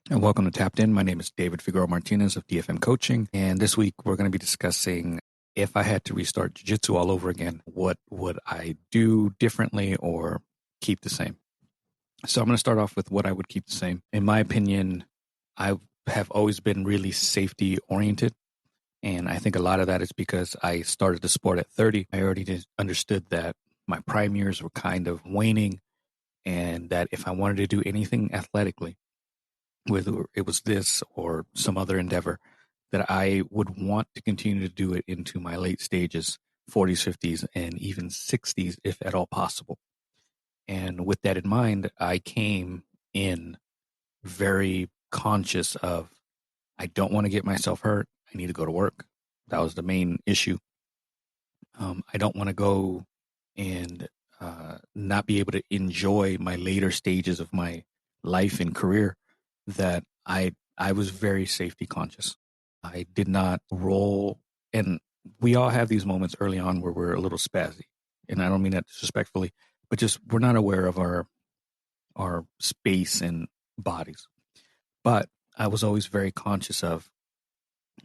And welcome to Tapped In. My name is David Figueroa-Martinez of DFM Coaching. And this week we're going to be discussing if I had to restart Jiu-Jitsu all over again, what would I do differently or keep the same? So I'm going to start off with what I would keep the same. In my opinion, I have always been really safety oriented. And I think a lot of that is because I started the sport at 30. I already understood that my prime years were kind of waning and that if I wanted to do anything athletically, whether it was this or some other endeavor, that I would want to continue to do it into my late stages, 40s, 50s, and even 60s, if at all possible. And with that in mind, I came in very conscious of, I don't want to get myself hurt. I need to go to work. That was the main issue. I don't want to go and not be able to enjoy my later stages of my life and career. That I was very safety conscious. I did not roll, and we all have these moments early on where we're a little spazzy, and I don't mean that disrespectfully, but just we're not aware of our space and bodies. But I was always very conscious of,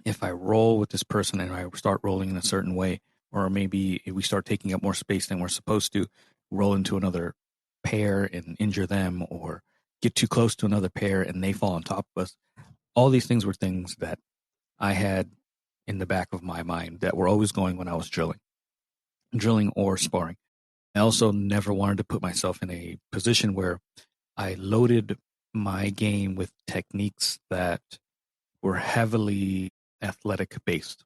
if I roll with this person and I start rolling in a certain way, or maybe if we start taking up more space than we're supposed to, roll into another pair and injure them, or get too close to another pair and they fall on top of us. All these things were things that I had in the back of my mind that were always going when I was drilling or sparring. I also never wanted to put myself in a position where I loaded my game with techniques that were heavily athletic based.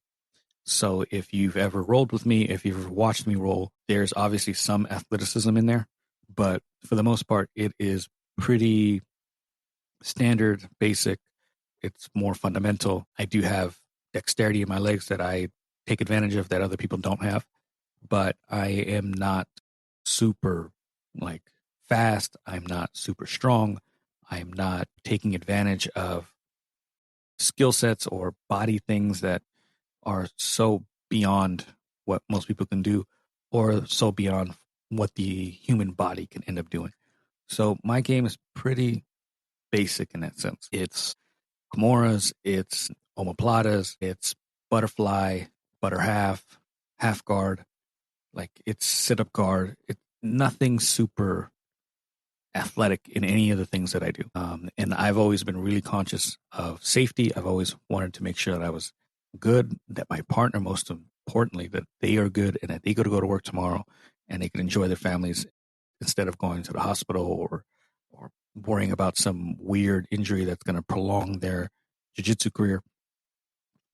So if you've ever rolled with me, if you've ever watched me roll, there's obviously some athleticism in there, but for the most part, it is pretty standard, basic. It's more fundamental. I do have dexterity in my legs that I take advantage of that other people don't have, but I am not super like fast. I'm not super strong. I'm not taking advantage of skill sets or body things that are so beyond what most people can do, or so beyond what the human body can end up doing. So my game is pretty basic in that sense. It's Kimuras, it's omoplatas, it's butterfly, butter half guard, like it's sit up guard. It's nothing super athletic in any of the things that I do. And I've always been really conscious of safety. I've always wanted to make sure that I was good, that my partner, most importantly, that they are good and that they go to work tomorrow and they can enjoy their families instead of going to the hospital or worrying about some weird injury that's going to prolong their jiu-jitsu career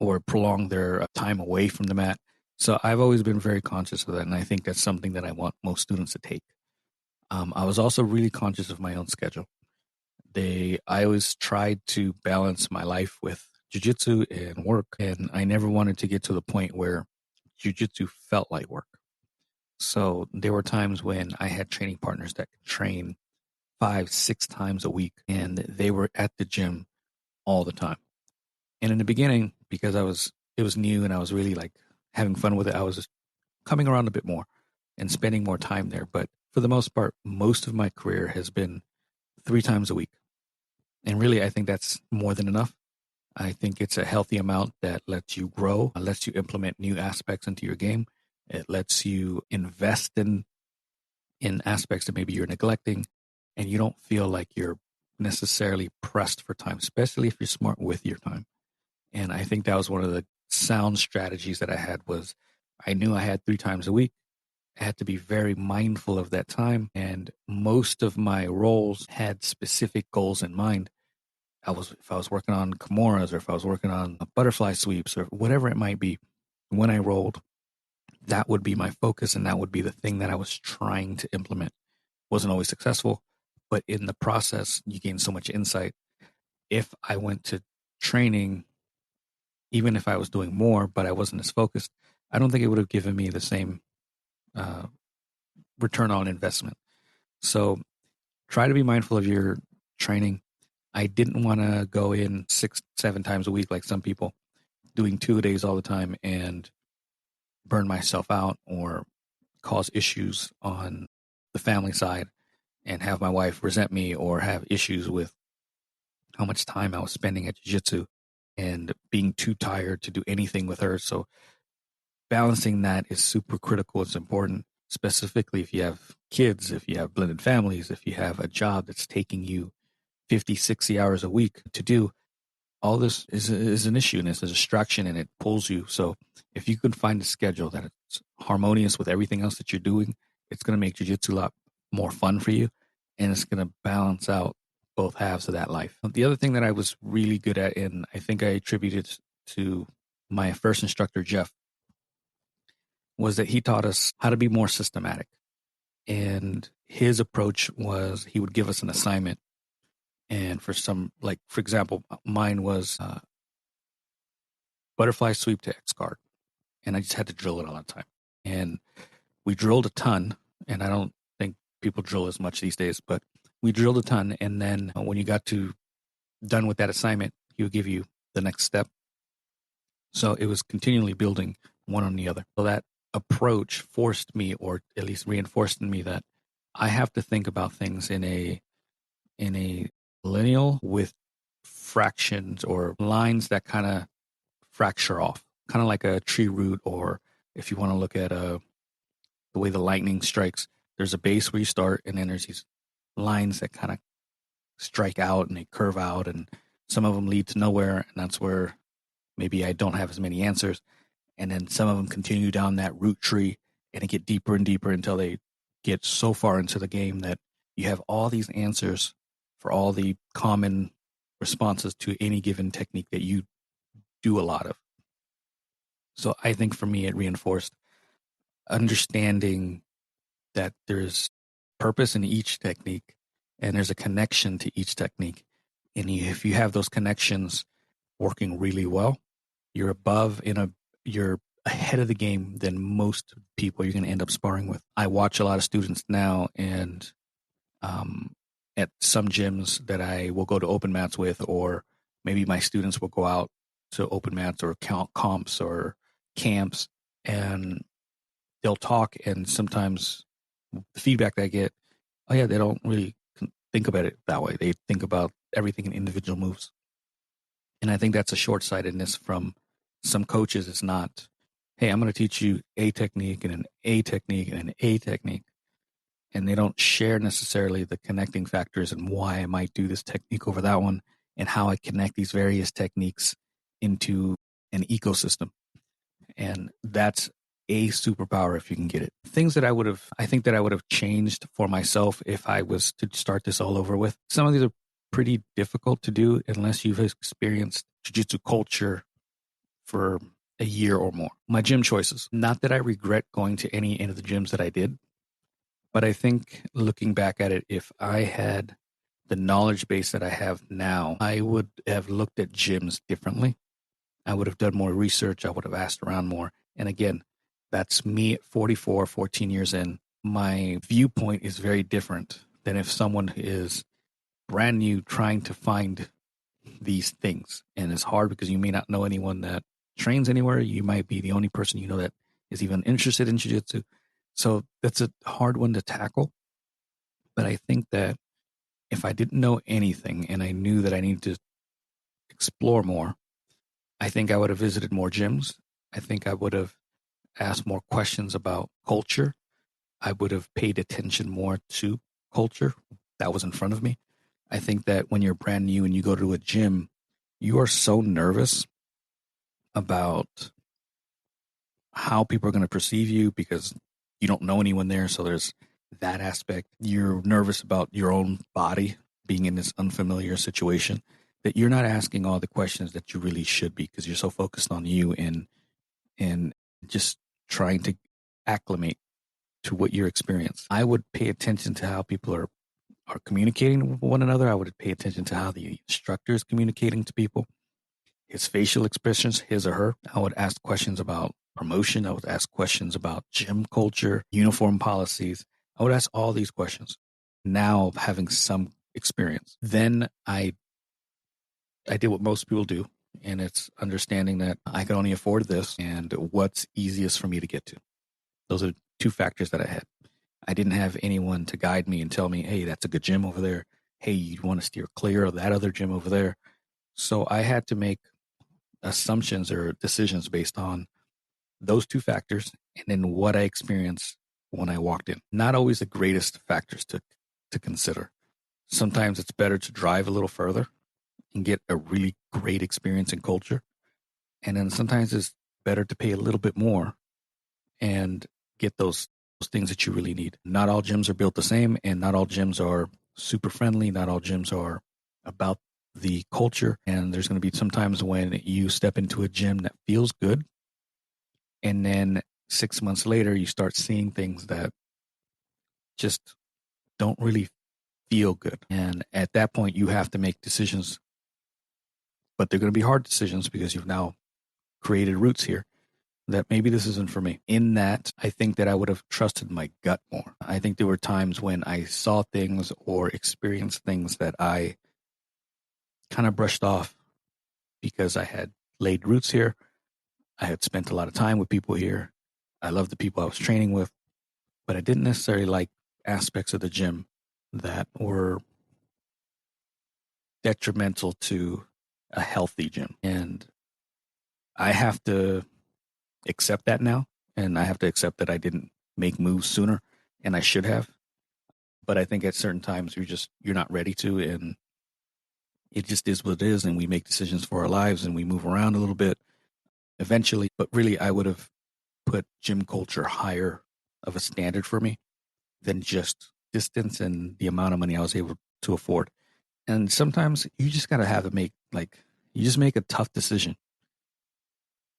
or prolong their time away from the mat. So I've always been very conscious of that, and I think that's something that I want most students to take. I was also really conscious of my own schedule. I always tried to balance my life with jujitsu and work, and I never wanted to get to the point where jujitsu felt like work. So there were times when I had training partners that could train 5, 6 times a week, and they were at the gym all the time. And in the beginning, because it was new and I was really like having fun with it, I was just coming around a bit more and spending more time there. But for the most part, most of my career has been 3 times a week. And really, I think that's more than enough. I think it's a healthy amount that lets you grow, lets you implement new aspects into your game. It lets you invest in aspects that maybe you're neglecting, and you don't feel like you're necessarily pressed for time, especially if you're smart with your time. And I think that was one of the sound strategies that I had. Was I knew I had 3 times a week. I had to be very mindful of that time. And most of my roles had specific goals in mind. If I was working on Kimuras, or if I was working on butterfly sweeps, or whatever it might be, when I rolled, that would be my focus, and that would be the thing that I was trying to implement. Wasn't always successful, but in the process, you gain so much insight. If I went to training, even if I was doing more, but I wasn't as focused, I don't think it would have given me the same uh, return on investment. So try to be mindful of your training. I didn't want to go in 6, 7 times a week like some people, doing 2 days all the time and burn myself out or cause issues on the family side and have my wife resent me or have issues with how much time I was spending at jiu-jitsu and being too tired to do anything with her. So balancing that is super critical. It's important, specifically if you have kids, if you have blended families, if you have a job that's taking you 50, 60 hours a week to do. All this is an issue, and it's a distraction, and it pulls you. So if you can find a schedule that it's harmonious with everything else that you're doing, it's going to make jiu-jitsu a lot more fun for you, and it's going to balance out both halves of that life. The other thing that I was really good at, and I think I attributed to my first instructor, Jeff, was that he taught us how to be more systematic. And his approach was he would give us an assignment. And for example, mine was butterfly sweep to X guard. And I just had to drill it all the time. And we drilled a ton. And I don't think people drill as much these days, but we drilled a ton. And then when you got done with that assignment, he would give you the next step. So it was continually building one on the other. So that approach forced me, or at least reinforced in me, that I have to think about things in a lineal with fractions or lines that kind of fracture off, kind of like a tree root, or if you want to look at the way the lightning strikes, there's a base where you start, and then there's these lines that kind of strike out and they curve out, and some of them lead to nowhere, and that's where maybe I don't have as many answers. And then some of them continue down that root tree and they get deeper and deeper until they get so far into the game that you have all these answers for all the common responses to any given technique that you do a lot of. So I think for me, it reinforced understanding that there's purpose in each technique and there's a connection to each technique. And if you have those connections working really well, you're you're ahead of the game than most people you're going to end up sparring with. I watch a lot of students now, and at some gyms that I will go to open mats with, or maybe my students will go out to open mats or comps or camps, and they'll talk, and sometimes the feedback that I get, oh yeah, they don't really think about it that way. They think about everything in individual moves. And I think that's a short-sightedness from some coaches. It's not, hey, I'm going to teach you a technique and an A technique and an A technique. And they don't share necessarily the connecting factors and why I might do this technique over that one and how I connect these various techniques into an ecosystem. And that's a superpower if you can get it. Things that I think that I would have changed for myself if I was to start this all over with. Some of these are pretty difficult to do unless you've experienced jiu-jitsu culture for a year or more. My gym choices. Not that I regret going to any of the gyms that I did, but I think looking back at it, if I had the knowledge base that I have now, I would have looked at gyms differently. I would have done more research. I would have asked around more. And again, that's me at 44, 14 years in. My viewpoint is very different than if someone is brand new trying to find these things. And it's hard because you may not know anyone that trains anywhere. You might be the only person you know that is even interested in jiu-jitsu. So that's a hard one to tackle. But I think that if I didn't know anything and I knew that I needed to explore more, I think I would have visited more gyms. I think I would have asked more questions about culture. I would have paid attention more to culture that was in front of me. I think that when you're brand new and you go to a gym, you are so nervous about how people are going to perceive you because you don't know anyone there. So there's that aspect. You're nervous about your own body being in this unfamiliar situation that you're not asking all the questions that you really should be because you're so focused on you and just trying to acclimate to what your experience. I would pay attention to how people are communicating with one another. I would pay attention to how the instructor is communicating to people, his facial expressions, his or her. I would ask questions about promotion. I would ask questions about gym culture, uniform policies. I would ask all these questions. Now having some experience, then I did what most people do, and it's understanding that I can only afford this and what's easiest for me to get to. Those are two factors that I had. I didn't have anyone to guide me and tell me, hey, that's a good gym over there. hey, you want to steer clear of that other gym over there. So I had to make assumptions or decisions based on those two factors and then what I experienced when I walked in. Not always the greatest factors to consider. Sometimes it's better to drive a little further and get a really great experience in culture. And then sometimes it's better to pay a little bit more and get those things that you really need. Not all gyms are built the same, and not all gyms are super friendly. Not all gyms are about the culture. And there's going to be some times when you step into a gym that feels good, and then 6 months later, you start seeing things that just don't really feel good. And at that point, you have to make decisions, but they're going to be hard decisions because you've now created roots here that maybe this isn't for me. In that, I think that I would have trusted my gut more. I think there were times when I saw things or experienced things that I kind of brushed off because I had laid roots here. I had spent a lot of time with people here. I loved the people I was training with, but I didn't necessarily like aspects of the gym that were detrimental to a healthy gym. And I have to accept that now. And I have to accept that I didn't make moves sooner and I should have. But I think at certain times you're not ready to, and it just is what it is. And we make decisions for our lives and we move around a little bit eventually. But really, I would have put gym culture higher of a standard for me than just distance and the amount of money I was able to afford. And sometimes you just got to have to you just make a tough decision.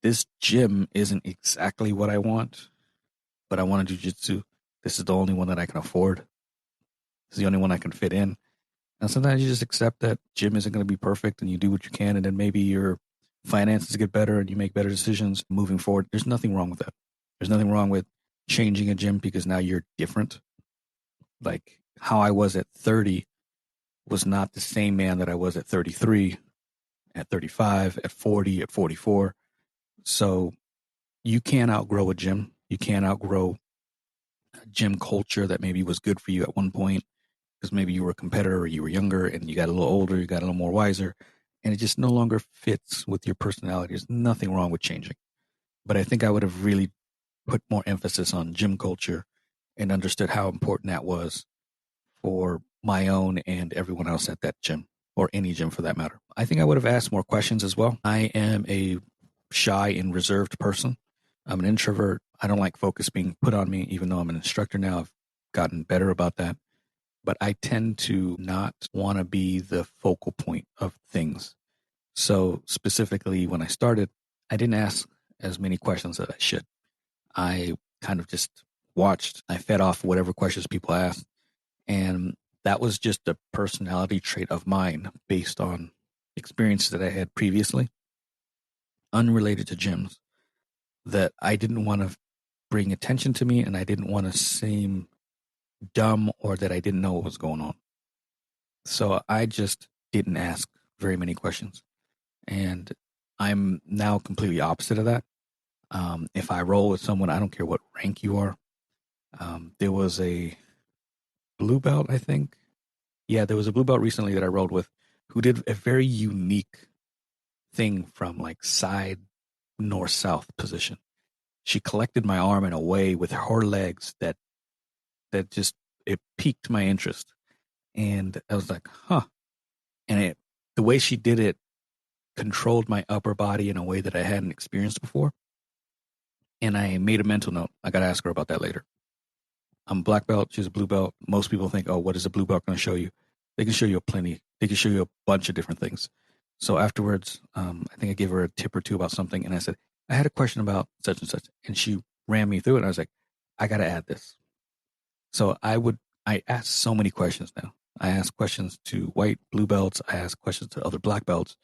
This gym isn't exactly what I want, but I want to do jiu-jitsu. This is the only one that I can afford. This is the only one I can fit in. And sometimes you just accept that gym isn't going to be perfect and you do what you can. And then maybe your finances get better and you make better decisions moving forward. There's nothing wrong with that. There's nothing wrong with changing a gym because now you're different. Like how I was at 30 was not the same man that I was at 33, at 35, at 40, at 44. So you can't outgrow a gym. You can't outgrow a gym culture that maybe was good for you at one point because maybe you were a competitor or you were younger and you got a little older, you got a little more wiser, and it just no longer fits with your personality. There's nothing wrong with changing. But I think I would have really put more emphasis on gym culture and understood how important that was for my own and everyone else at that gym or any gym for that matter. I think I would have asked more questions as well. I am a shy and reserved person. I'm an introvert. I don't like focus being put on me, even though I'm an instructor now. I've gotten better about that. But I tend to not want to be the focal point of things. So specifically when I started, I didn't ask as many questions as I should. I kind of just watched. I fed off whatever questions people asked. And that was just a personality trait of mine based on experiences that I had previously, unrelated to gyms, that I didn't want to bring attention to me and I didn't want to seem dumb or that I didn't know what was going on. So I just didn't ask very many questions. And I'm now completely opposite of that. If I roll with someone, I don't care what rank you are. There was a blue belt, I think. Yeah, there was a blue belt recently that I rolled with who did a very unique thing from like side north-south position. She collected my arm in a way with her legs that just it piqued my interest. And I was like, huh. And the way she did it controlled my upper body in a way that I hadn't experienced before. And I made a mental note. I got to ask her about that later. I'm a black belt. She's a blue belt. Most people think, oh, what is a blue belt going to show you? They can show you plenty. They can show you a bunch of different things. So afterwards, I think I gave her a tip or two about something. And I said, I had a question about such and such. And she ran me through it. And I was like, I got to add this. So I ask so many questions now. I ask questions to white, blue belts. I ask questions to other black belts.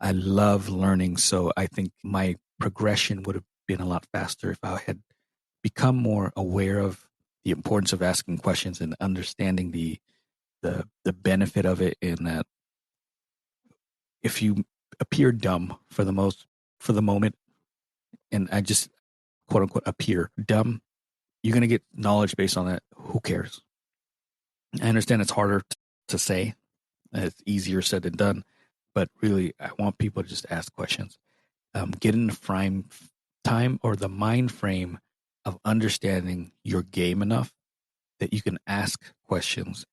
I love learning. So I think my progression would have been a lot faster if I had become more aware of the importance of asking questions and understanding the benefit of it, in that if you appear dumb for the moment, and I just quote unquote appear dumb, you're going to get knowledge based on that. Who cares? I understand it's harder to say It's easier said than done, but really, I want people to just ask questions. Get in the frame time or the mind frame of understanding your game enough that you can ask questions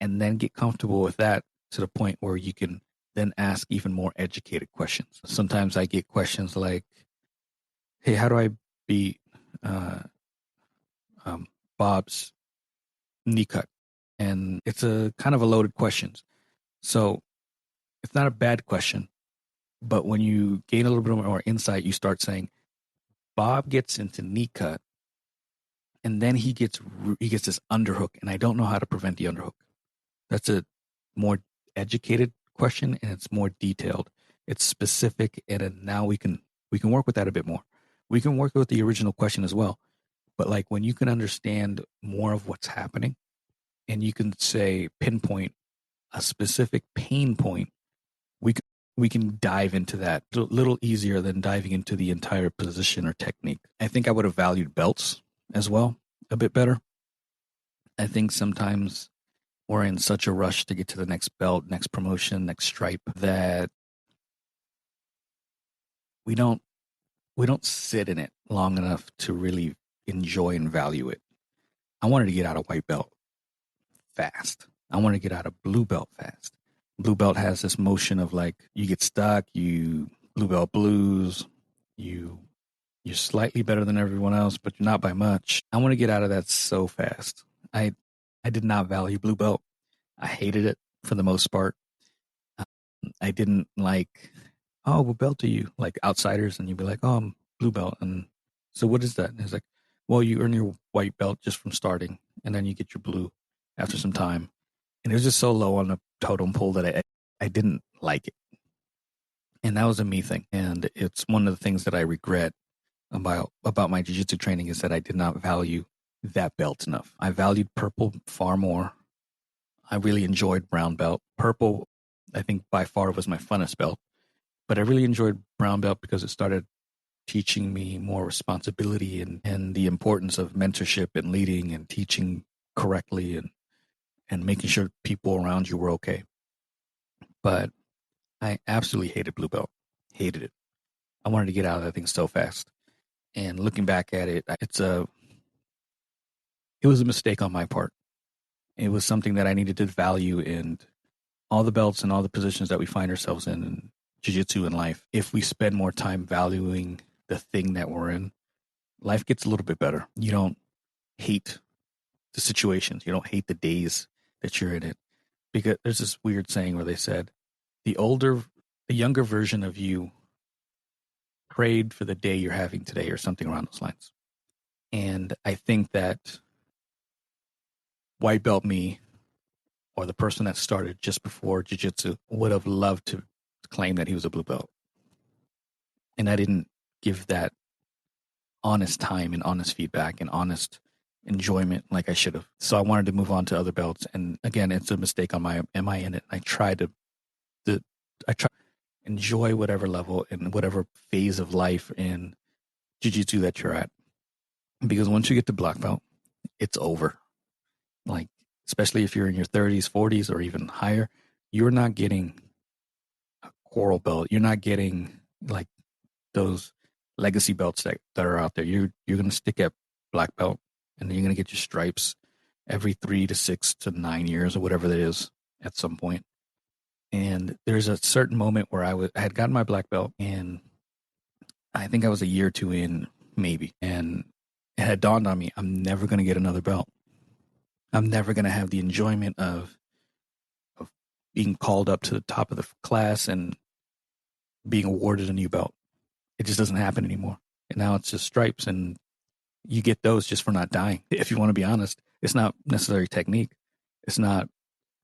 and then get comfortable with that to the point where you can then ask even more educated questions. Sometimes I get questions like, hey, how do I beat uh, um, Bob's knee cut? And it's a kind of a loaded question. So it's not a bad question, but when you gain a little bit more insight, you start saying, Bob gets into knee cut and then he gets this underhook, and I don't know how to prevent the underhook. That's a more educated question, and it's more detailed. It's specific, and then now we can work with that a bit more. We can work with the original question as well, but like when you can understand more of what's happening, and you can say pinpoint a specific pain point, we can, we can dive into that a little easier than diving into the entire position or technique. I think I would have valued belts as well a bit better. I think sometimes we're in such a rush to get to the next belt, next promotion, next stripe that we don't we don't sit in it long enough to really enjoy and value it. I wanted to get out of white belt fast. I want to get out of blue belt fast. Blue belt has this motion of like you get stuck, you blue belt blues, you you're slightly better than everyone else, but you're not by much. I want to get out of that so fast. I I did not value blue belt. I hated it for the most part. I didn't like, oh, what belt are you? Like outsiders, and you'd be like, oh, I'm blue belt. And so what is that? And it's like, well, you earn your white belt just from starting, and then you get your blue after some time. And it was just so low on the totem pole that I didn't like it. And that was a me thing. And it's one of the things that I regret about my jiu-jitsu training is that I did not value that belt enough. I valued purple far more. I really enjoyed brown belt. Purple, I think by far was my funnest belt. But I really enjoyed brown belt because it started teaching me more responsibility and the importance of mentorship and leading and teaching correctly and making sure people around you were okay. But I absolutely hated blue belt. Hated it. I wanted to get out of that thing so fast. And looking back at it, it was a mistake on my part. It was something that I needed to value in all the belts and all the positions that we find ourselves in jiu-jitsu and life. If we spend more time valuing the thing that we're in, life gets a little bit better. You don't hate the situations. You don't hate the days that you're in it. Because there's this weird saying where they said, the younger version of you prayed for the day you're having today or something around those lines. And I think that white belt me or the person that started just before jiu-jitsu would have loved to claim that he was a blue belt. And I didn't give that honest time and honest feedback and honest enjoyment like I should have. So I wanted to move on to other belts. And again, it's a mistake on my am I in it? I try to enjoy whatever level and whatever phase of life in jiu-jitsu that you're at. Because once you get to black belt, it's over. Like, especially if you're in your 30s, 40s, or even higher, you're not getting a coral belt. You're not getting like those legacy belts that are out there. You're going to stick at black belt, and then you're going to get your stripes every 3 to 6 to 9 years or whatever that is at some point. And there's a certain moment where I had gotten my black belt, and I think I was a year or two in, maybe, and it had dawned on me, I'm never going to get another belt. I'm never going to have the enjoyment of being called up to the top of the class and being awarded a new belt. It just doesn't happen anymore. And now it's just stripes, and you get those just for not dying. If you want to be honest, it's not necessarily technique. It's not,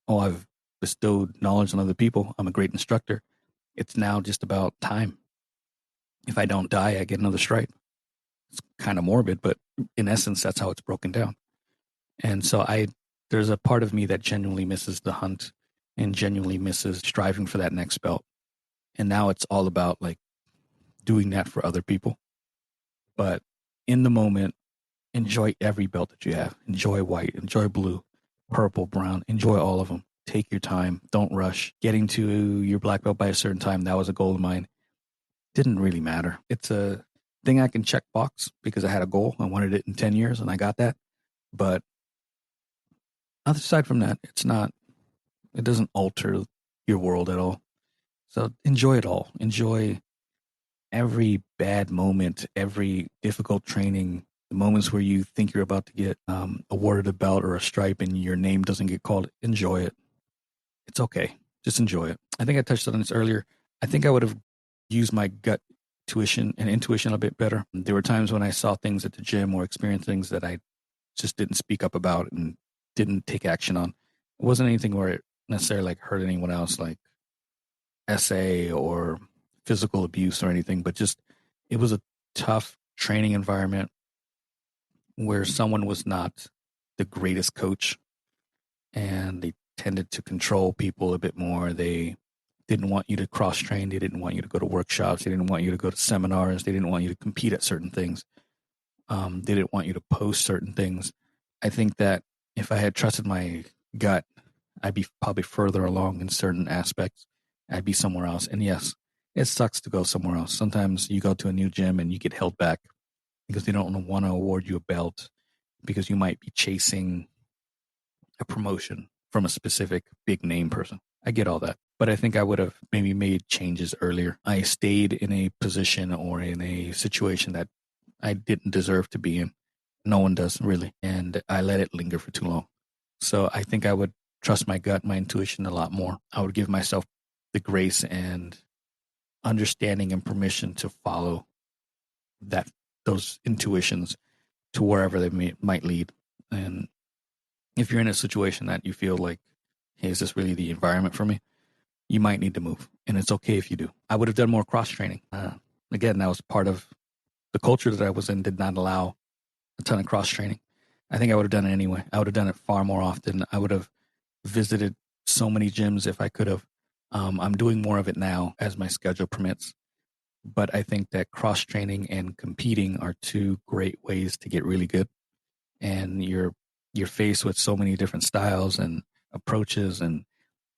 oh, I've bestowed knowledge on other people. I'm a great instructor. It's now just about time. If I don't die, I get another stripe. It's kind of morbid, but in essence, that's how it's broken down. And so there's a part of me that genuinely misses the hunt and genuinely misses striving for that next belt. And now it's all about like doing that for other people. But in the moment, enjoy every belt that you have. Enjoy white, enjoy blue, purple, brown, enjoy all of them. take your time. Don't rush. Getting to your black belt by a certain time, that was a goal of mine. Didn't really matter. It's a thing I can check box because I had a goal. I wanted it in 10 years and I got that. But aside from that, it doesn't alter your world at all. So enjoy it all. Enjoy every bad moment, every difficult training, the moments where you think you're about to get awarded a belt or a stripe and your name doesn't get called. Enjoy it. It's okay. Just enjoy it. I think I touched on this earlier. I think I would have used my gut tuition and intuition a bit better. There were times when I saw things at the gym or experienced things that I just didn't speak up about and didn't take action on. It wasn't anything where it necessarily like hurt anyone else, like SA or physical abuse or anything, but just it was a tough training environment where someone was not the greatest coach and they tended to control people a bit more. They didn't want you to cross train. They didn't want you to go to workshops. They didn't want you to go to seminars. They didn't want you to compete at certain things. They didn't want you to post certain things. I think that if I had trusted my gut, I'd be probably further along in certain aspects. I'd be somewhere else. And yes, it sucks to go somewhere else. Sometimes you go to a new gym and you get held back because they don't want to award you a belt because you might be chasing a promotion from a specific big name person. I get all that. But I think I would have maybe made changes earlier. I stayed in a position or in a situation that I didn't deserve to be in. No one does, really. And I let it linger for too long. So I think I would trust my gut, my intuition a lot more. I would give myself the grace and understanding and permission to follow those intuitions to wherever they might lead. And if you're in a situation that you feel like, hey, is this really the environment for me? You might need to move. And it's okay if you do. I would have done more cross training. Again, that was part of the culture that I was in, did not allow a ton of cross training. I think I would have done it anyway. I would have done it far more often. I would have visited so many gyms if I could have. I'm doing more of it now as my schedule permits. But I think that cross training and competing are two great ways to get really good. And you're faced with so many different styles and approaches. And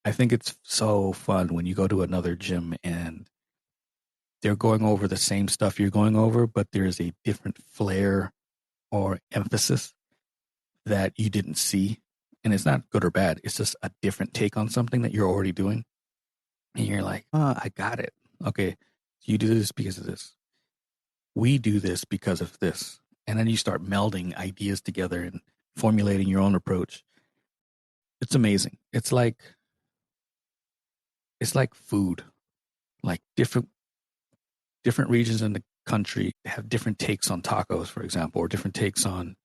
I think it's so fun when you go to another gym and they're going over the same stuff you're going over, but there's a different flair or emphasis that you didn't see. And it's not good or bad. It's just a different take on something that you're already doing. And you're like, oh, I got it. Okay, you do this because of this. We do this because of this. And then you start melding ideas together and formulating your own approach. It's amazing. It's like food. Like different regions in the country have different takes on tacos, for example, or different takes on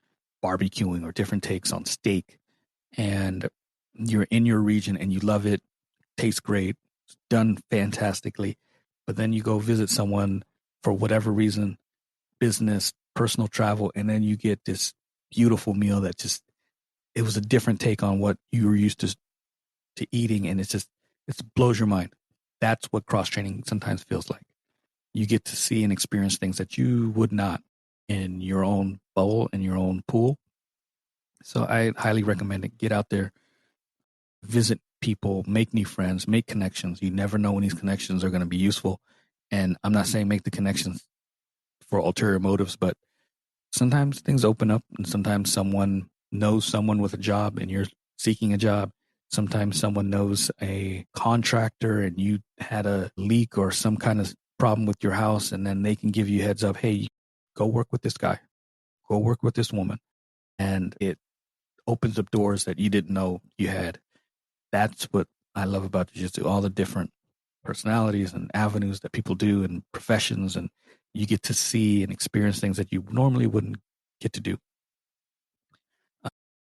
barbecuing, or different takes on steak. And you're in your region and you love it, tastes great, it's done fantastically. But then you go visit someone for whatever reason, business, personal travel, and then you get this beautiful meal that just, it was a different take on what you were used to eating. And it blows your mind. That's what cross training sometimes feels like. You get to see and experience things that you would not in your own bowl, in your own pool. So I highly recommend it. Get out there, visit people, make new friends, make connections. You never know when these connections are going to be useful. And I'm not saying make the connections for ulterior motives, but sometimes things open up and sometimes someone knows someone with a job and you're seeking a job. Sometimes someone knows a contractor and you had a leak or some kind of problem with your house, and then they can give you a heads up, hey, go work with this guy, go work with this woman. And it opens up doors that you didn't know you had. That's what I love about jiu-jitsu, all the different personalities and avenues that people do and professions, and you get to see and experience things that you normally wouldn't get to do.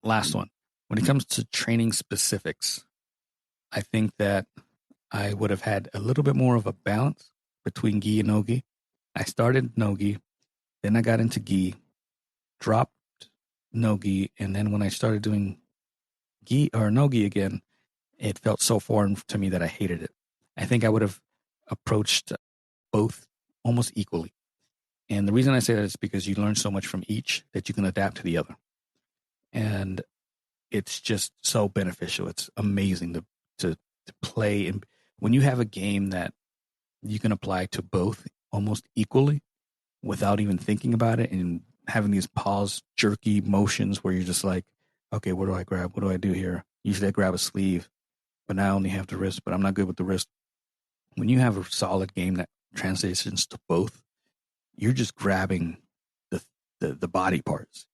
Last one. When it comes to training specifics, I think that I would have had a little bit more of a balance between gi and no-gi. I started no-gi, then I got into gi, dropped no-gi, and then when I started doing gi or no-gi again, it felt so foreign to me that I hated it. I think I would have approached both almost equally. And the reason I say that is because you learn so much from each that you can adapt to the other. And it's just so beneficial. It's amazing to play. And when you have a game that you can apply to both almost equally without even thinking about it, and having these pause jerky motions where you're just like, okay, what do I grab? What do I do here? Usually I grab a sleeve, but now I only have the wrist, but I'm not good with the wrist. When you have a solid game that transitions to both, you're just grabbing the the body parts.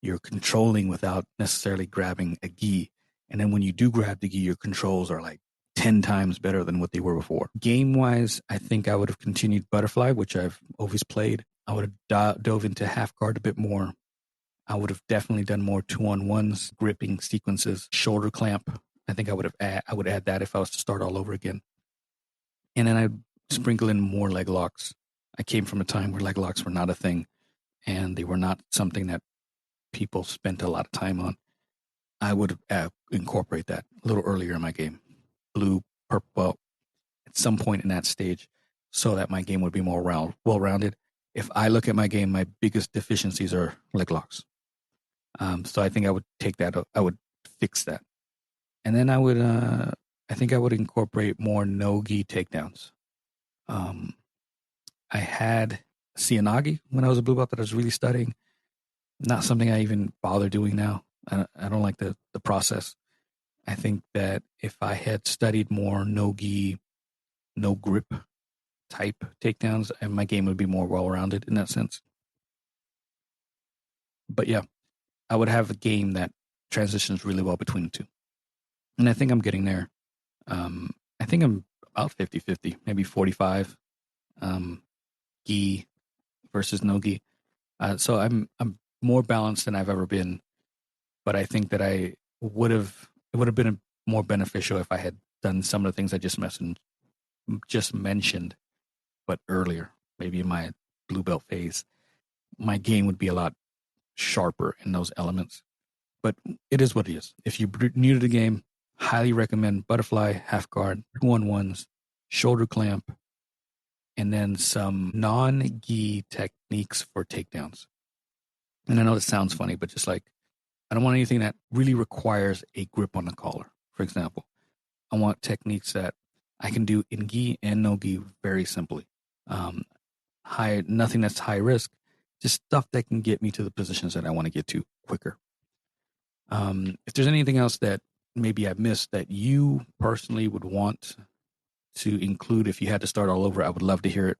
You're controlling without necessarily grabbing a gi. And then when you do grab the gi, your controls are like 10 times better than what they were before. Game wise, I think I would have continued butterfly, which I've always played. I would have dove into half guard a bit more. I would have definitely done more 2-on-1s, gripping sequences, shoulder clamp. I think I would add that if I was to start all over again. And then I'd sprinkle in more leg locks. I came from a time where leg locks were not a thing, and they were not something that people spent a lot of time on. I would incorporate that a little earlier in my game. Blue, purple, well, at some point in that stage, so that my game would be more well-rounded. If I look at my game, my biggest deficiencies are leg locks. So I think I would take that, I would fix that. And then I think I would incorporate more no-gi takedowns. I had Sianagi when I was a blue belt that I was really studying. Not something I even bother doing now. I don't like the process. I think that if I had studied more no-gi, no-grip type takedowns, and my game would be more well-rounded in that sense. But yeah, I would have a game that transitions really well between the two. And I think I'm getting there. I think I'm about 50-50, maybe 45 gi versus no gi. So I'm more balanced than I've ever been. But I think that it would have been more beneficial if I had done some of the things I just mentioned, but earlier, maybe in my blue belt phase. My game would be a lot sharper in those elements. But it is what it is. If you're new to the game, highly recommend butterfly, half guard, 2-on-1s, shoulder clamp, and then some non-gi techniques for takedowns. And I know this sounds funny, but just like, I don't want anything that really requires a grip on the collar, for example. I want techniques that I can do in gi and no gi very simply. Nothing that's high risk, just stuff that can get me to the positions that I want to get to quicker. If there's anything else that maybe I've missed that you personally would want to include if you had to start all over, I would love to hear it.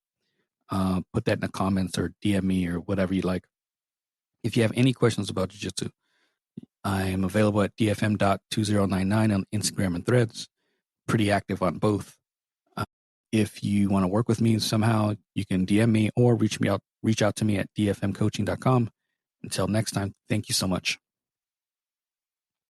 Put that in the comments or DM me or whatever you like. If you have any questions about Jiu-Jitsu, I am available at dfm.2099 on Instagram and Threads. Pretty active on both. If you want to work with me somehow, you can DM me or reach out to me at dfmcoaching.com. Until next time, thank you so much.